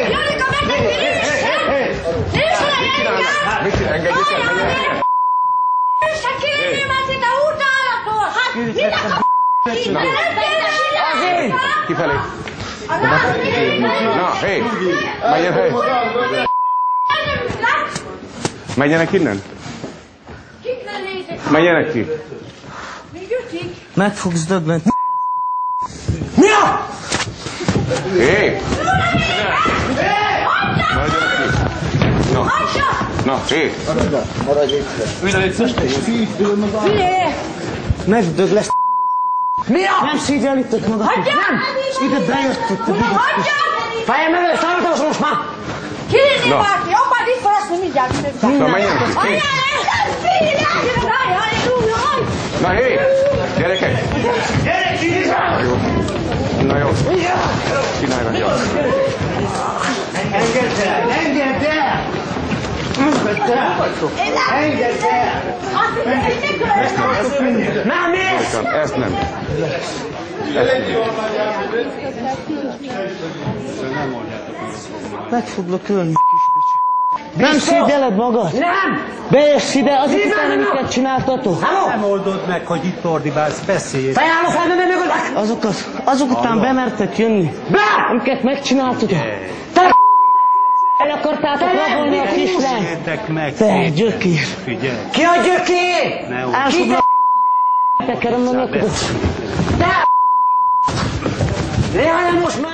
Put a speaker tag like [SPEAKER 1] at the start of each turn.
[SPEAKER 1] Janika,
[SPEAKER 2] mit csinál? Engedjük el, menjen!
[SPEAKER 1] Se kérni már szinte utálattól! Hát, mit a
[SPEAKER 2] Kifelé! Na, hé! Menjen, hé! Menjenek innen?
[SPEAKER 1] Kik lennétek?
[SPEAKER 2] Menjenek ki!
[SPEAKER 1] Még ötig?
[SPEAKER 3] Meg fogsz dögleni.
[SPEAKER 2] Hé! Menjenek ki! Na! Na, hé!
[SPEAKER 3] Megdöglesz. Nem szégyelítek magad. Nem! Ide bejöttök. Fejem elő, szállítós most már!
[SPEAKER 1] Kirinni bárki, apád itt van, azt mondja, mindjárt.
[SPEAKER 2] Na, menjenek ki! Hé! Na, hé! Gyerekek! Jó. Na jó. Csinálj meg, jó.
[SPEAKER 3] Engedd el! Engedd el! Engedd el! Nem mész!
[SPEAKER 2] Ezt nem.
[SPEAKER 3] Meg foglak ölni. Nem szégyeled magad? Nem! Bejössz ide, azok után, amiket csináltatok?
[SPEAKER 4] Nem oldod meg, hogy itt ordibálsz, beszélj.
[SPEAKER 3] Fejálló fel, nem megoldák! Azok után bemertek jönni. Be! Amiket megcsináltatok. Te el akartátok rabolni a kislányt.
[SPEAKER 4] Beszéljetek meg.
[SPEAKER 3] Te gyökér!
[SPEAKER 4] Figyelj.
[SPEAKER 3] Ki a gyökér?
[SPEAKER 4] Ne úgy.
[SPEAKER 3] Elfoglak tekerem a nyakodat. Te! Néha nem most már!